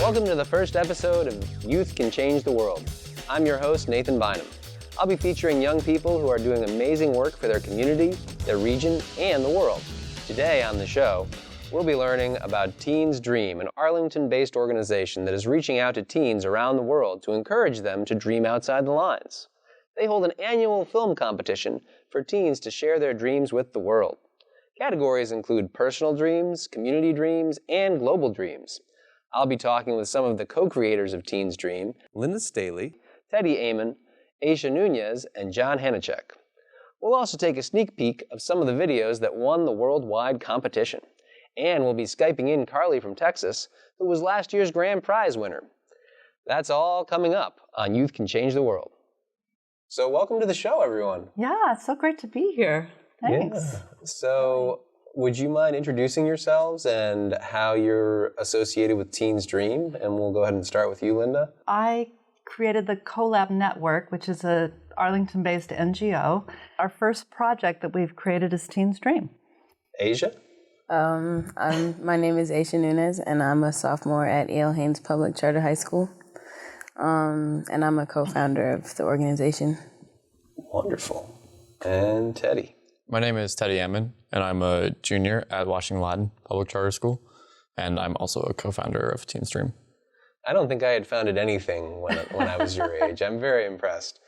Welcome to the first episode of Youth Can Change the World. I'm your host, Nathan Bynum. I'll be featuring young people who are doing amazing work for their community, their region, and the world. Today on the show, we'll be learning about Teens Dream, an Arlington-based organization that is reaching out to teens around the world to encourage them to dream outside the lines. They hold an annual film competition for teens to share their dreams with the world. Categories include personal dreams, community dreams, and global dreams. I'll be talking with some of the co-creators of Teens Dream, Linda Staley, Teddy Amon, Aisha Nunez, and John Hanachek. We'll also take a sneak peek of some of the videos that won the worldwide competition. And we'll be Skyping in Carly from Texas, who was last year's grand prize winner. That's all coming up on Youth Can Change the World. So welcome to the show, everyone. Yeah, it's so great to be here. Thanks. Yeah. So would you mind introducing yourselves and how you're associated with Teens Dream? And we'll go ahead and start with you, Linda. I created the CoLab Network, which is a Arlington-based NGO. Our first project that we've created is Teens Dream. Asia? My name is Aisha Nunez, and I'm a sophomore at E.L. Haynes Public Charter High School. And I'm a co-founder of the organization. Wonderful. And Teddy? My name is Teddy Amon, and I'm a junior at Washington Latin Public Charter School, and I'm also a co-founder of Teens Dream. I don't think I had founded anything when I was your age. I'm very impressed.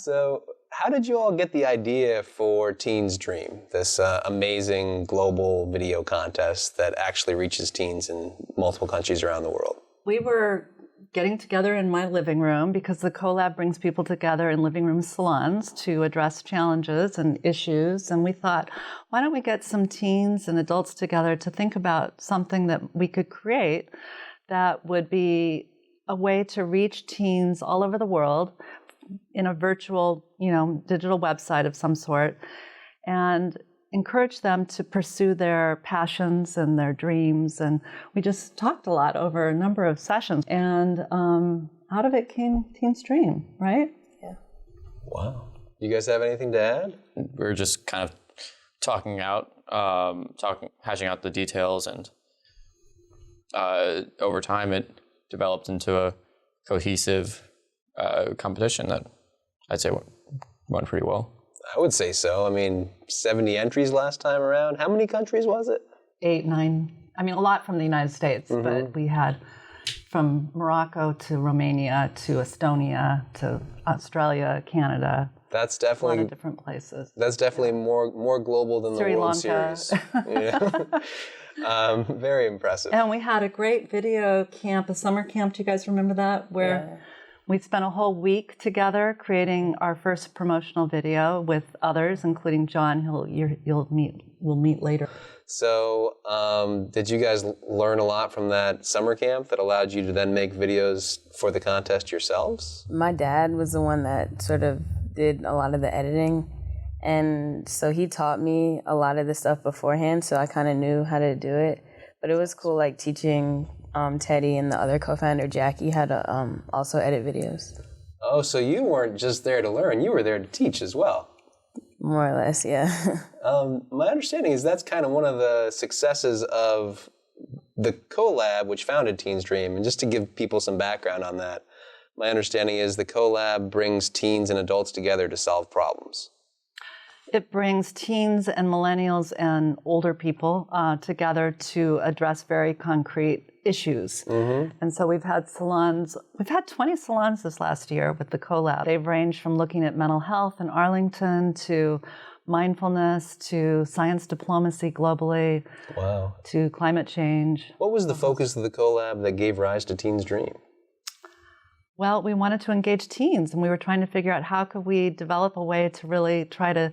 So how did you all get the idea for Teens Dream, this amazing global video contest that actually reaches teens in multiple countries around the world? We were getting together in my living room because the CoLab brings people together in living room salons to address challenges and issues. And we thought, why don't we get some teens and adults together to think about something that we could create that would be a way to reach teens all over the world in a virtual, digital website of some sort, and encourage them to pursue their passions and their dreams. And we just talked a lot over a number of sessions. And out of it came Teens Dream, right? Yeah. Wow. You guys have anything to add? We were just kind of talking out, hashing out the details, and over time it developed into a cohesive competition that I'd say went pretty well. I would say so. 70 entries last time around. How many countries was it? 8, 9. A lot from the United States, but we had from Morocco to Romania to Estonia to Australia, Canada. That's definitely a lot of different places. That's definitely more global than Sri the World Lanka. Series. Very impressive. And we had a great video camp, a summer camp. Do you guys remember that? Where we spent a whole week together creating our first promotional video with others, including John, who we'll meet later. So, did you guys learn a lot from that summer camp that allowed you to then make videos for the contest yourselves? My dad was the one that sort of did a lot of the editing, and so he taught me a lot of the stuff beforehand, so I kind of knew how to do it. But it was cool, teaching Teddy and the other co-founder, Jackie, how to also edit videos. Oh, so you weren't just there to learn, you were there to teach as well. More or less, yeah. My understanding is that's kind of one of the successes of the CoLab, which founded Teens Dream. And just to give people some background on that, my understanding is the CoLab brings teens and adults together to solve problems. It brings teens and millennials and older people together to address very concrete issues. And so we've had 20 salons this last year with the CoLab. They've ranged from looking at mental health in Arlington to mindfulness to science diplomacy globally. Wow. To climate change. What was the focus of the CoLab that gave rise to Teens Dream? Well, we wanted to engage teens, and we were trying to figure out how could we develop a way to really try to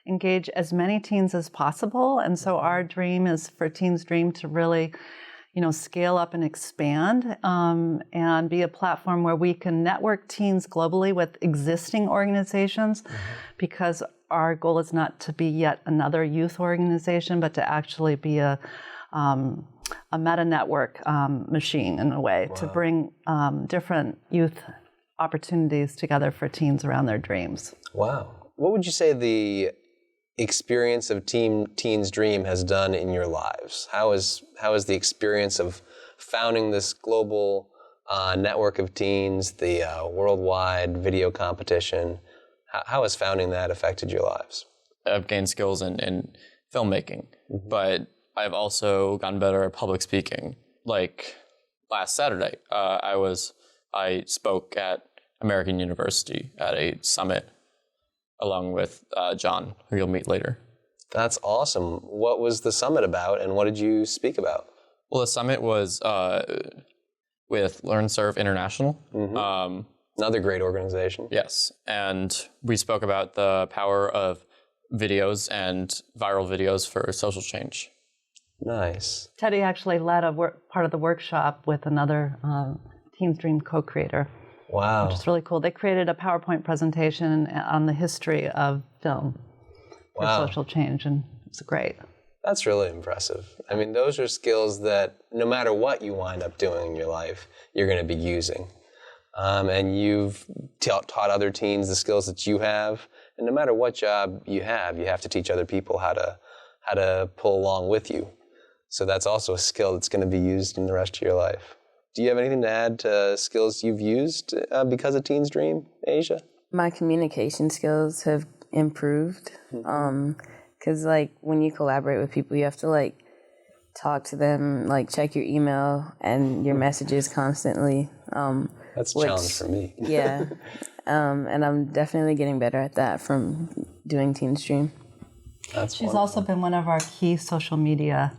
engage as many teens as possible. And so our dream is for Teens Dream to really, scale up and expand and be a platform where we can network teens globally with existing organizations, because our goal is not to be yet another youth organization, but to actually be a meta network machine in a way. Wow. To bring different youth opportunities together for teens around their dreams. Wow. What would you say the experience of Teens Dream has done in your lives? How is the experience of founding this global network of teens, the worldwide video competition, how has founding that affected your lives? I've gained skills in filmmaking, but I've also gotten better at public speaking. Like last Saturday, I spoke at American University at a summit along with John, who you'll meet later. That's awesome. What was the summit about, and what did you speak about? Well, the summit was with LearnServe International. Another great organization. Yes, and we spoke about the power of videos and viral videos for social change. Nice. Teddy actually led part of the workshop with another Teens Dream co-creator. Wow. Which is really cool. They created a PowerPoint presentation on the history of film for social change, and it's great. That's really impressive. I mean, those are skills that no matter what you wind up doing in your life, you're going to be using. And you've taught other teens the skills that you have. And no matter what job you have to teach other people how to pull along with you. So that's also a skill that's going to be used in the rest of your life. Do you have anything to add to skills you've used because of Teens Dream, Asia? My communication skills have improved. Because, when you collaborate with people, you have to, talk to them, check your email and your messages constantly. That's a challenge for me. Yeah. And I'm definitely getting better at that from doing Teens Dream. She's also been one of our key social media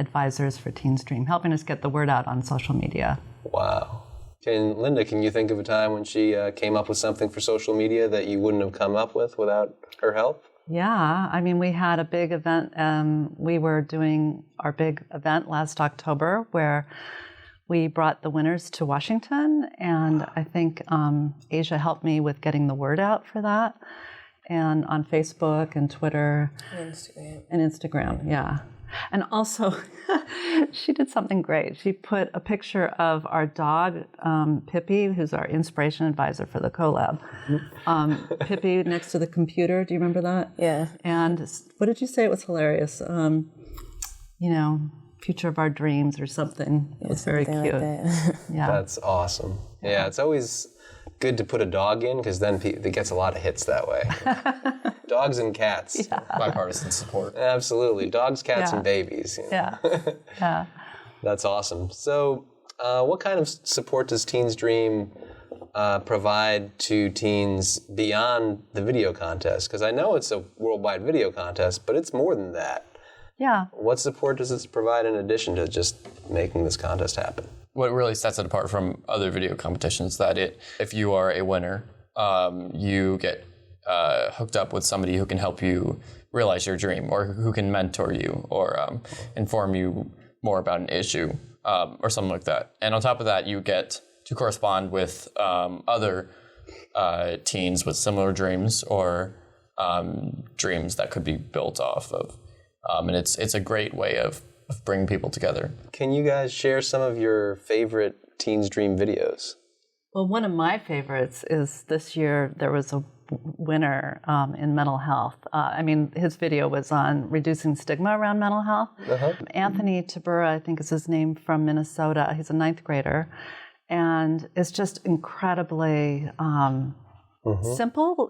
advisors for Teens Dream, helping us get the word out on social media. Wow. Linda, can you think of a time when she came up with something for social media that you wouldn't have come up with without her help? Yeah, I mean, we had a big event. We were doing our big event last October where we brought the winners to Washington, and I think Asia helped me with getting the word out for that, and on Facebook and Twitter. And Instagram, yeah. And also, she did something great. She put a picture of our dog, Pippi, who's our inspiration advisor for the collab. Pippi next to the computer. Do you remember that? Yeah. And what did you say? It was hilarious. Future of our dreams or something. It was very cute. Like that. Yeah. That's awesome. Yeah, it's always good to put a dog in because then it gets a lot of hits that way. Dogs and cats. Yeah. Bipartisan support. Absolutely. Dogs, cats, and babies. Yeah. Yeah. That's awesome. So what kind of support does Teens Dream provide to teens beyond the video contest? Because I know it's a worldwide video contest, but it's more than that. Yeah. What support does this provide in addition to just making this contest happen? What really sets it apart from other video competitions that if you are a winner, you get hooked up with somebody who can help you realize your dream, or who can mentor you, or inform you more about an issue, or something like that. And on top of that, you get to correspond with other teens with similar dreams, or dreams that could be built off of. And it's a great way of bringing people together. Can you guys share some of your favorite Teens Dream videos? Well, one of my favorites is this year there was a winner in mental health. His video was on reducing stigma around mental health. Anthony Tabura, I think is his name, from Minnesota. He's a 9th grader. And it's just incredibly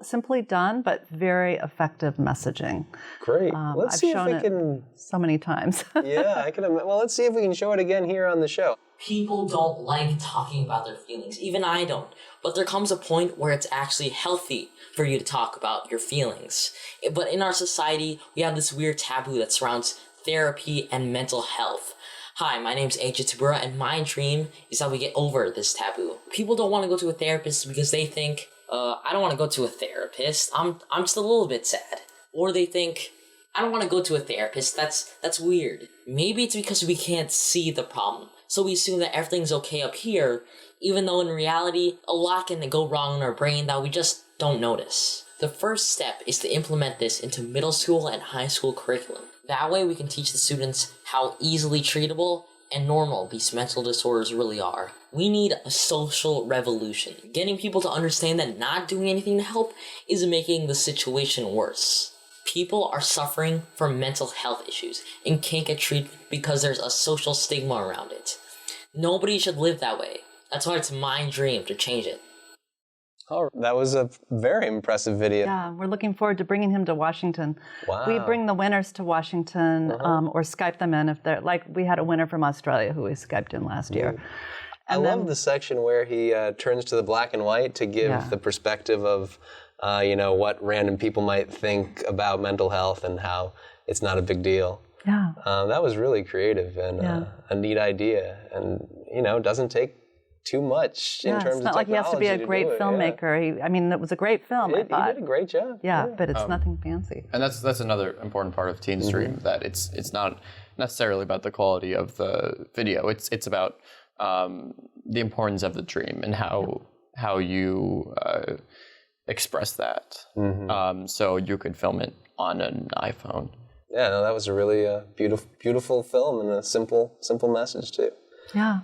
simply done, but very effective messaging. Great. Let's see if we can... so many times. Yeah, I can. Well, let's see if we can show it again here on the show. People don't like talking about their feelings. Even I don't. But there comes a point where it's actually healthy for you to talk about your feelings. But in our society, we have this weird taboo that surrounds therapy and mental health. Hi, my name's Aja Tabura, and my dream is that we get over this taboo. People don't want to go to a therapist because they think, I don't want to go to a therapist. I'm just a little bit sad. Or they think, I don't want to go to a therapist. That's weird. Maybe it's because we can't see the problem. So we assume that everything's okay up here, even though in reality, a lot can go wrong in our brain that we just don't notice. The first step is to implement this into middle school and high school curriculum. That way we can teach the students how easily treatable and normal these mental disorders really are. We need a social revolution. Getting people to understand that not doing anything to help is making the situation worse. People are suffering from mental health issues and can't get treatment because there's a social stigma around it. Nobody should live that way. That's why it's my dream to change it. Oh, that was a very impressive video. Yeah, we're looking forward to bringing him to Washington. Wow. We bring the winners to Washington or Skype them in if they're, like we had a winner from Australia who we Skyped in last year. I love the section where he turns to the black and white to give the perspective of, what random people might think about mental health and how it's not a big deal. Yeah. That was really creative and a neat idea, and doesn't take too much in terms of technology. It's not like he has to be a great filmmaker. Yeah. It was a great film. I thought he did a great job. Yeah, but it's nothing fancy. And that's another important part of Teen Stream, that it's not necessarily about the quality of the video. It's about the importance of the dream and how you express that. So you could film it on an iPhone. Yeah, no, that was a really beautiful film and a simple message too. Yeah.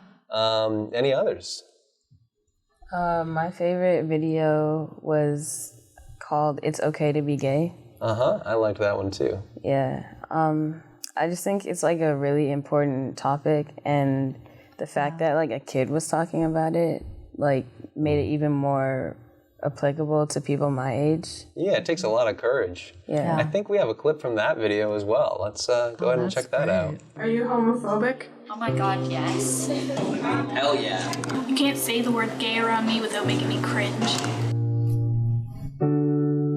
Any others? My favorite video was called "It's Okay to Be Gay." I liked that one too. Yeah. I just think it's like a really important topic, and the fact that like a kid was talking about it like made it even more applicable to people my age. Yeah, it takes a lot of courage. Yeah. I think we have a clip from that video as well. Let's go ahead and check that out. Are you homophobic? Oh my god, yes. Hell yeah. You can't say the word gay around me without making me cringe.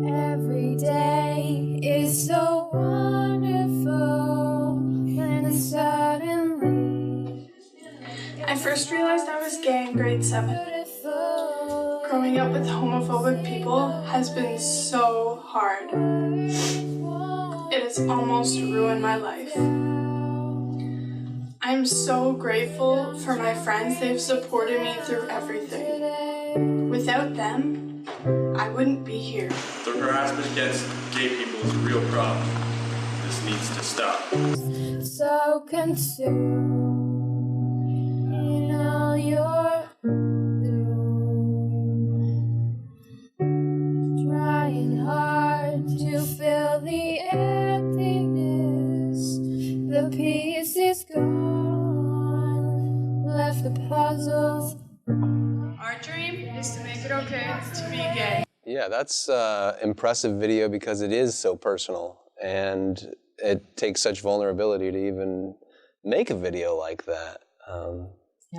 Every day is so wonderful, and suddenly I first realized I was gay in grade 7. Growing up with homophobic people has been so hard. It has almost ruined my life. I'm so grateful for my friends. They've supported me through everything. Without them, I wouldn't be here. The harassment against gay people is a real problem. This needs to stop. so consumed in all your trying hard to fill the emptiness. The piece is gone, left the puzzle. Our dream is to make it okay to be gay. Yeah, that's impressive video because it is so personal and it takes such vulnerability to even make a video like that.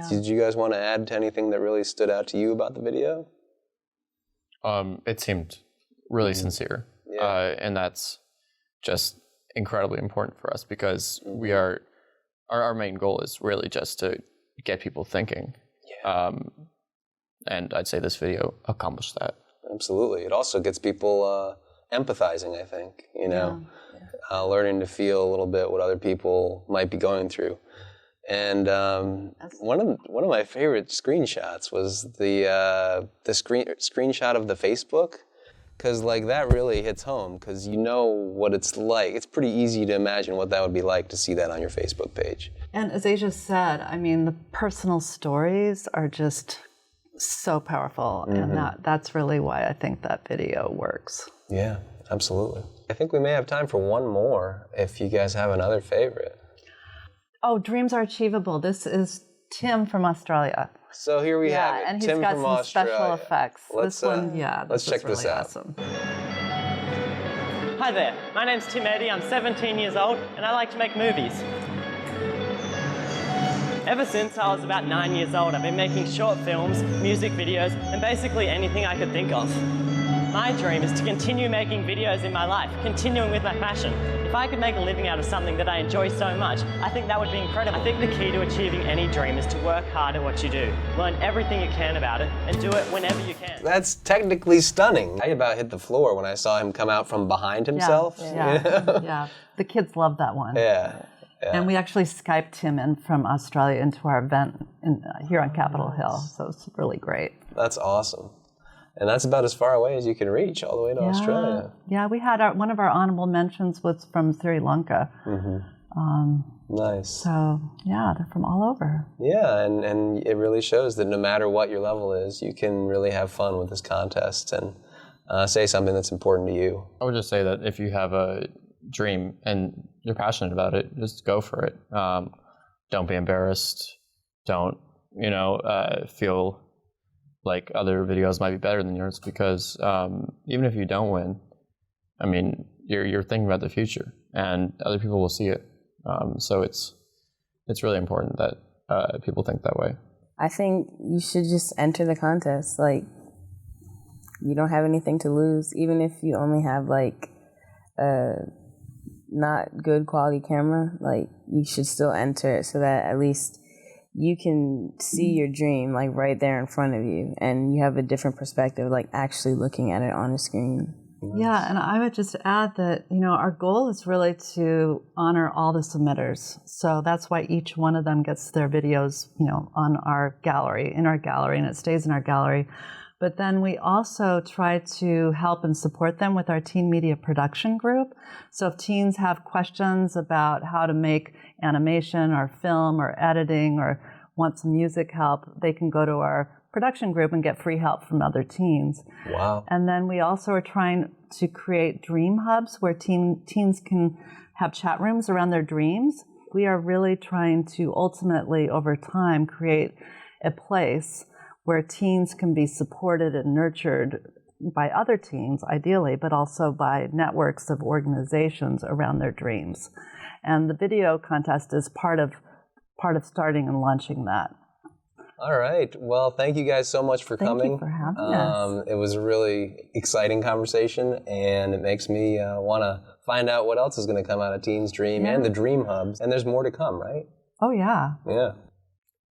Did you guys want to add to anything that really stood out to you about the video? It seemed really sincere, and that's just incredibly important for us because we are our main goal is really just to get people thinking. And I'd say this video accomplished that. Absolutely. It also gets people empathizing, I think, learning to feel a little bit what other people might be going through. And one of my favorite screenshots was the screenshot of the Facebook, because like that really hits home, because you know what it's like. It's pretty easy to imagine what that would be like to see that on your Facebook page. And as Asia said, I mean, the personal stories are just so powerful, and that's really why I think that video works. Yeah, absolutely. I think we may have time for one more if you guys have another favorite. Oh, dreams are achievable. This is Tim from Australia. So here we have it. And he's Tim got from some Australia. special effects. Let's check this out. Awesome. Hi there, my name's Tim Eddy, I'm 17 years old and I like to make movies. Ever since I was about 9 years old, I've been making short films, music videos, and basically anything I could think of. My dream is to continue making videos in my life, continuing with my passion. If I could make a living out of something that I enjoy so much, I think that would be incredible. I think the key to achieving any dream is to work hard at what you do, learn everything you can about it, and do it whenever you can. That's technically stunning. I about hit the floor when I saw him come out from behind himself. Yeah. The kids love that one. Yeah. And we actually Skyped him in from Australia into our event here on Capitol Hill, so it's really great. That's awesome. And that's about as far away as you can reach, all the way to Australia. Yeah, we had one of our honorable mentions was from Sri Lanka. Nice. So, yeah, they're from all over. Yeah, and it really shows that no matter what your level is, you can really have fun with this contest and say something that's important to you. I would just say that if you have a dream and you're passionate about it, just go for it. Don't be embarrassed. don't, feel like other videos might be better than yours, because even if you don't win, I mean, you're thinking about the future, and other people will see it. So it's really important that people think that way. I think you should just enter the contest. Like, you don't have anything to lose, even if you only have like a not good quality camera. Like, you should still enter it so that at least you can see your dream like right there in front of you, and you have a different perspective, like actually looking at it on a screen. Yeah, and I would just add that, our goal is really to honor all the submitters. So that's why each one of them gets their videos, on our gallery, in our gallery, and it stays in our gallery. But then we also try to help and support them with our teen media production group. So if teens have questions about how to make animation or film or editing or want some music help, they can go to our production group and get free help from other teens. Wow. And then we also are trying to create dream hubs where teens can have chat rooms around their dreams. We are really trying to ultimately, over time, create a place where teens can be supported and nurtured by other teens, ideally, but also by networks of organizations around their dreams. And the video contest is part of starting and launching that. All right. Well, thank you guys so much for coming. Thank you for having us. It was a really exciting conversation, and it makes me want to find out what else is going to come out of Teens Dream and the Dream Hubs. And there's more to come, right? Oh, yeah. Yeah.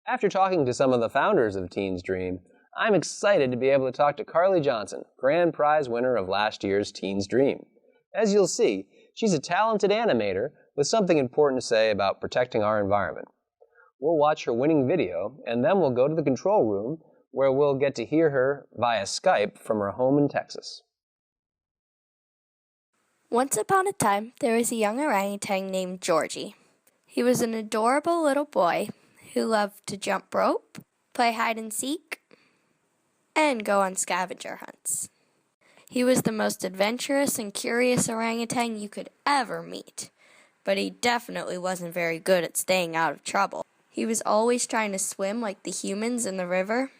After talking to some of the founders of Teens Dream, I'm excited to be able to talk to Carly Johnson, grand prize winner of last year's Teens Dream. As you'll see, she's a talented animator with something important to say about protecting our environment. We'll watch her winning video, and then we'll go to the control room, where we'll get to hear her via Skype from her home in Texas. Once upon a time, there was a young orangutan named Georgie. He was an adorable little boy who loved to jump rope, play hide and seek, and go on scavenger hunts. He was the most adventurous and curious orangutan you could ever meet, but he definitely wasn't very good at staying out of trouble. He was always trying to swim like the humans in the river,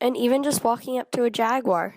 and even just walking up to a jaguar.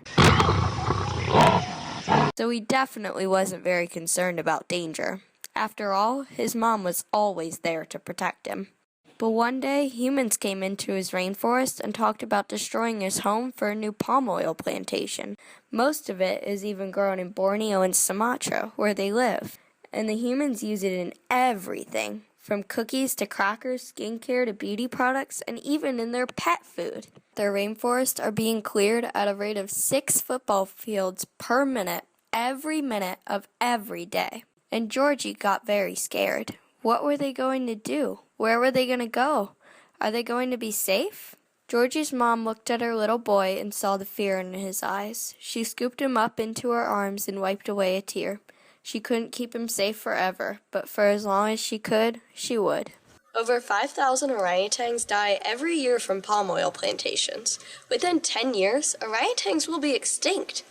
So he definitely wasn't very concerned about danger. After all, his mom was always there to protect him. But one day, humans came into his rainforest and talked about destroying his home for a new palm oil plantation. Most of it is even grown in Borneo and Sumatra, where they live. And the humans use it in everything, from cookies to crackers, skincare to beauty products, and even in their pet food. Their rainforests are being cleared at a rate of 6 football fields per minute of every day. And Georgie got very scared. What were they going to do? Where were they going to go? Are they going to be safe? Georgie's mom looked at her little boy and saw the fear in his eyes. She scooped him up into her arms and wiped away a tear. She couldn't keep him safe forever, but for as long as she could, she would. Over 5,000 orangutans die every year from palm oil plantations. Within 10 years, orangutans will be extinct.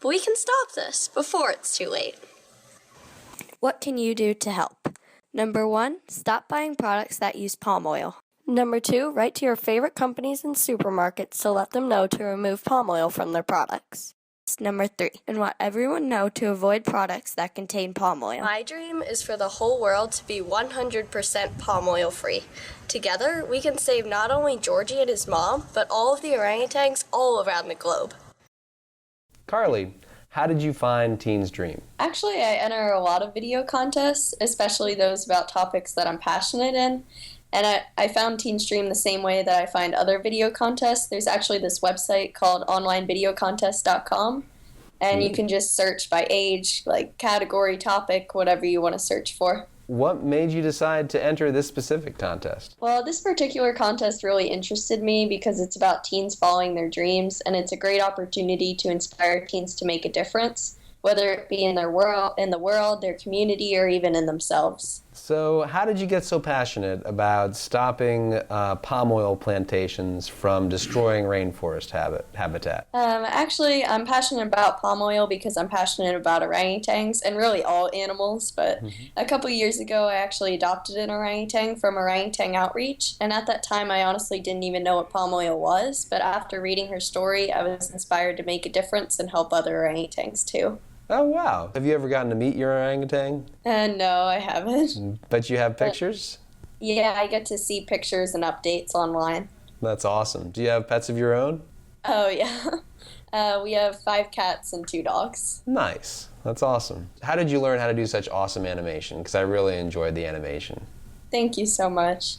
But we can stop this before it's too late. What can you do to help? Number 1, stop buying products that use palm oil. Number 2, write to your favorite companies and supermarkets to let them know to remove palm oil from their products. Number 3, and let everyone know to avoid products that contain palm oil. My dream is for the whole world to be 100% palm oil free. Together, we can save not only Georgie and his mom, but all of the orangutans all around the globe. Carly, how did you find Teens Dream? Actually, I enter a lot of video contests, especially those about topics that I'm passionate in. And I found Teens Dream the same way that I find other video contests. There's actually this website called onlinevideocontest.com, and you can just search by age, like category, topic, whatever you want to search for. What made you decide to enter this specific contest? Well, this particular contest really interested me because it's about teens following their dreams, and it's a great opportunity to inspire teens to make a difference, whether it be in the world, their community, or even in themselves. So how did you get so passionate about stopping palm oil plantations from destroying rainforest habitat? Actually, I'm passionate about palm oil because I'm passionate about orangutans and really all animals. But a couple years ago, I actually adopted an orangutan from Orangutan Outreach. And at that time, I honestly didn't even know what palm oil was. But after reading her story, I was inspired to make a difference and help other orangutans too. Oh, wow. Have you ever gotten to meet your orangutan? No, I haven't. But you have pictures? Yeah, I get to see pictures and updates online. That's awesome. Do you have pets of your own? Oh, yeah. We have 5 cats and 2 dogs. Nice. That's awesome. How did you learn how to do such awesome animation? Because I really enjoyed the animation. Thank you so much.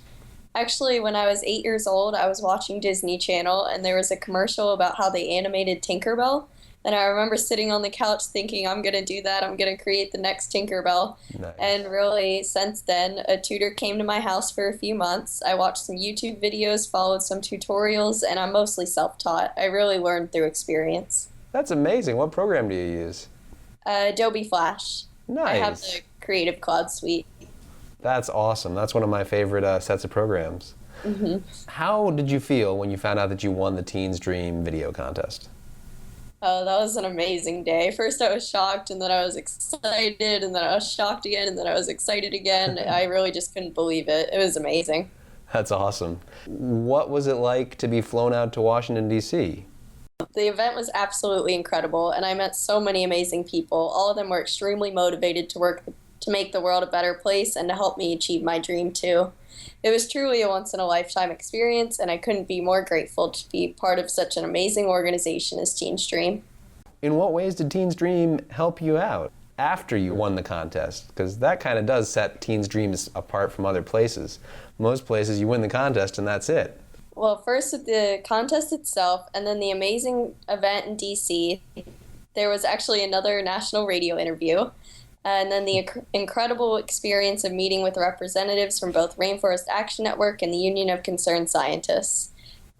Actually, when I was 8 years old, I was watching Disney Channel, and there was a commercial about how they animated Tinkerbell. And I remember sitting on the couch thinking, I'm going to do that. I'm going to create the next Tinkerbell. Nice. And really, since then, a tutor came to my house for a few months. I watched some YouTube videos, followed some tutorials, and I'm mostly self-taught. I really learned through experience. That's amazing. What program do you use? Adobe Flash. Nice. I have the Creative Cloud suite. That's awesome. That's one of my favorite sets of programs. How did you feel when you found out that you won the Teens Dream video contest? Oh, that was an amazing day. First I was shocked, and then I was excited, and then I was shocked again, and then I was excited again. I really just couldn't believe it. It was amazing. That's awesome. What was it like to be flown out to Washington, D.C.? The event was absolutely incredible, and I met so many amazing people. All of them were extremely motivated to work to make the world a better place and to help me achieve my dream, too. It was truly a once-in-a-lifetime experience, and I couldn't be more grateful to be part of such an amazing organization as Teens Dream. In what ways did Teens Dream help you out after you won the contest? Because that kind of does set Teens Dreams apart from other places. Most places you win the contest and that's it. Well, first with the contest itself, and then the amazing event in D.C., there was actually another national radio interview. And then the incredible experience of meeting with representatives from both Rainforest Action Network and the Union of Concerned Scientists.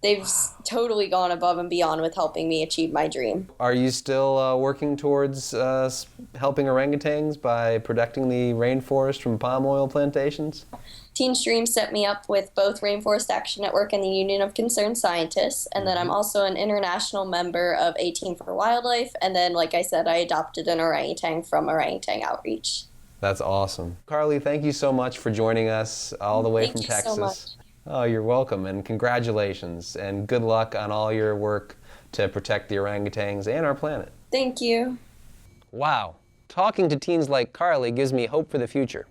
They've totally gone above and beyond with helping me achieve my dream. Are you still working towards helping orangutans by protecting the rainforest from palm oil plantations? Teens Dream set me up with both Rainforest Action Network and the Union of Concerned Scientists, and then I'm also an international member of A Team for Wildlife, and then, like I said, I adopted an orangutan from Orangutan Outreach. That's awesome. Carly, thank you so much for joining us all the way from Texas. Thank you so much. Oh, you're welcome, and congratulations, and good luck on all your work to protect the orangutans and our planet. Thank you. Wow, talking to teens like Carly gives me hope for the future.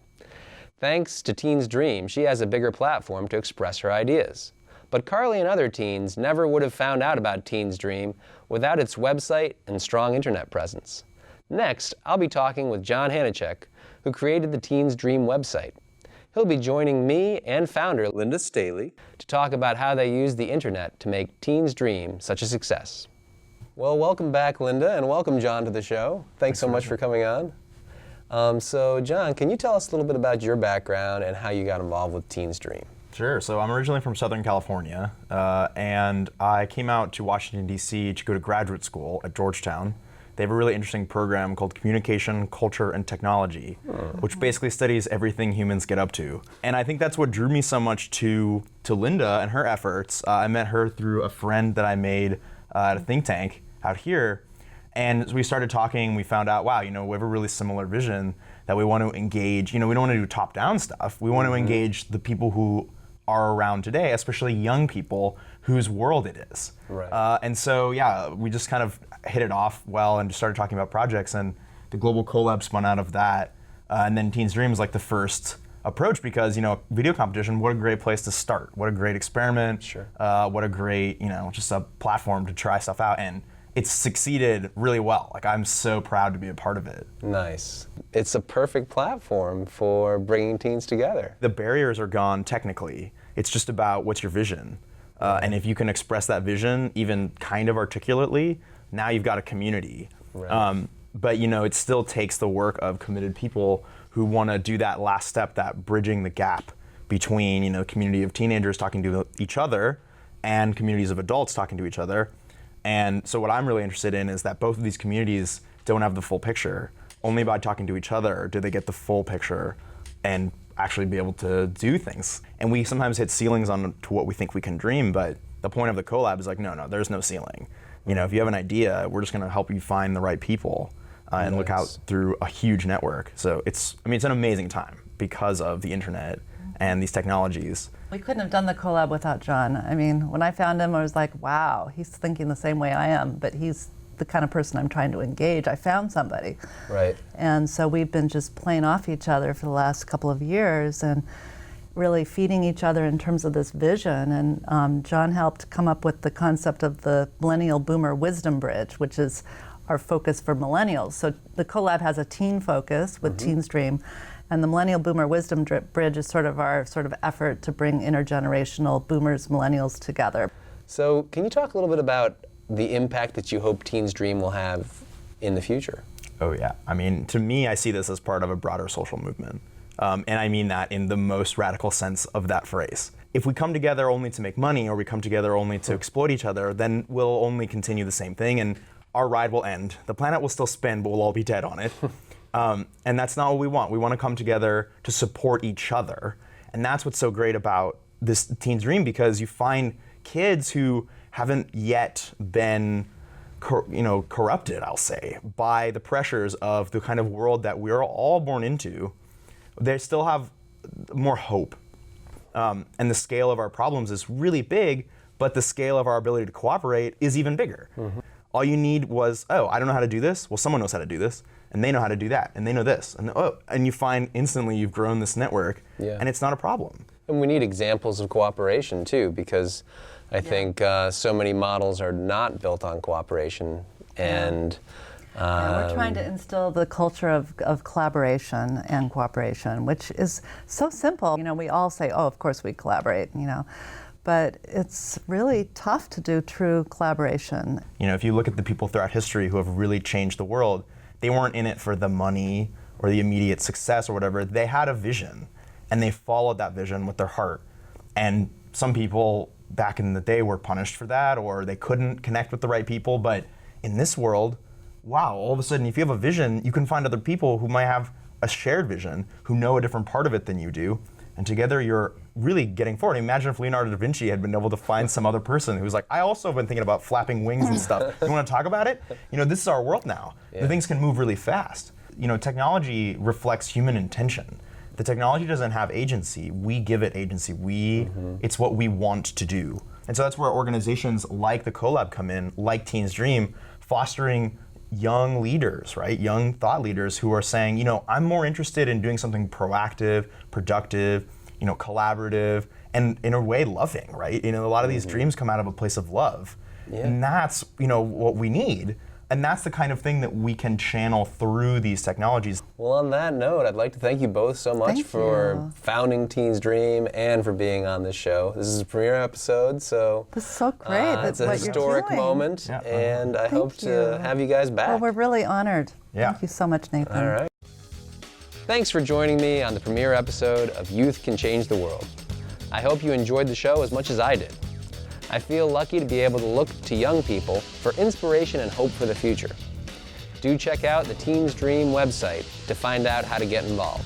Thanks to Teens Dream, she has a bigger platform to express her ideas. But Carly and other teens never would have found out about Teens Dream without its website and strong internet presence. Next, I'll be talking with John Hanachek, who created the Teens Dream website. He'll be joining me and founder Linda Staley to talk about how they use the internet to make Teens Dream such a success. Well, welcome back, Linda, and welcome, John, to the show. Thanks so much for coming on. So, John, can you tell us a little bit about your background and how you got involved with Teens Dream? Sure. So I'm originally from Southern California, and I came out to Washington, D.C. to go to graduate school at Georgetown. They have a really interesting program called Communication, Culture, and Technology, which basically studies everything humans get up to. And I think that's what drew me so much to Linda and her efforts. I met her through a friend that I made at a think tank out here. And as we started talking, we found out, wow, we have a really similar vision that we want to engage. We don't want to do top-down stuff. We want to engage the people who are around today, especially young people whose world it is. Right. And so, yeah, we just kind of hit it off well and just started talking about projects, and the Global Collab spun out of that. And then Teens Dream was like the first approach because, video competition, what a great place to start. What a great experiment. Sure. What a great, just a platform to try stuff out. And it's succeeded really well. Like, I'm so proud to be a part of it. Nice. It's a perfect platform for bringing teens together. The barriers are gone technically. It's just about what's your vision. And if you can express that vision even kind of articulately, now you've got a community. Right. But it still takes the work of committed people who want to do that last step, that bridging the gap between, community of teenagers talking to each other and communities of adults talking to each other. And so what I'm really interested in is that both of these communities don't have the full picture. Only by talking to each other do they get the full picture. And actually be able to do things. And we sometimes hit ceilings on to what we think we can dream, but the point of the collab is like, no, there's no ceiling. You know, if you have an idea, we're just going to help you find the right people and look out through a huge network. So it's an amazing time because of the internet and these technologies. We couldn't have done the collab without John. I mean, when I found him, I was like, wow, he's thinking the same way I am, but he's the kind of person I'm trying to engage. I found somebody. Right. And so we've been just playing off each other for the last couple of years and really feeding each other in terms of this vision. And John helped come up with the concept of the Millennial Boomer Wisdom Bridge, which is our focus for millennials. So the collab has a teen focus with Teens Dream, and the Millennial Boomer Wisdom Bridge is sort of our effort to bring intergenerational boomers, millennials together. So can you talk a little bit about the impact that you hope Teens Dream will have in the future? Oh yeah, I mean, to me, I see this as part of a broader social movement. And I mean that in the most radical sense of that phrase. If we come together only to make money, or we come together only to exploit each other, then we'll only continue the same thing, and our ride will end. The planet will still spin, but we'll all be dead on it. And that's not what we want. We want to come together to support each other. And that's what's so great about this Teens Dream, because you find kids who haven't yet been corrupted, I'll say, by the pressures of the kind of world that we're all born into. They still have more hope. And the scale of our problems is really big, but the scale of our ability to cooperate is even bigger. All you need was, I don't know how to do this. Well, someone knows how to do this, and they know how to do that, and they know this. And you find instantly you've grown this network, and it's not a problem. And we need examples of cooperation too, because I think so many models are not built on cooperation. And we're trying to instill the culture of collaboration and cooperation, which is so simple. You know, we all say, of course we collaborate, but it's really tough to do true collaboration. You know, if you look at the people throughout history who have really changed the world, they weren't in it for the money or the immediate success or whatever. They had a vision, and they followed that vision with their heart. And some people back in the day were punished for that, or they couldn't connect with the right people. But in this world, wow, all of a sudden, if you have a vision, you can find other people who might have a shared vision, who know a different part of it than you do, and together you're really getting forward. Imagine if Leonardo da Vinci had been able to find some other person who's like, I also have been thinking about flapping wings and stuff. You want to talk about it? This is our world now. The things can move really fast. Technology reflects human intention. The technology doesn't have agency. We give it agency. It's what we want to do. And so that's where organizations like the collab come in, like Teens Dream, fostering young leaders, right? Young thought leaders who are saying, I'm more interested in doing something proactive, productive, collaborative, and in a way loving, right? A lot of these dreams come out of a place of love. And that's, what we need. And that's the kind of thing that we can channel through these technologies. Well, on that note, I'd like to thank you both so much for founding Teens Dream and for being on this show. This is a premiere episode, so this is so great. It's a historic moment, and I hope to have you guys back. Well, we're really honored. Yeah. Thank you so much, Nathan. All right. Thanks for joining me on the premiere episode of Youth Can Change the World. I hope you enjoyed the show as much as I did. I feel lucky to be able to look to young people for inspiration and hope for the future. Do check out the Teens Dream website to find out how to get involved.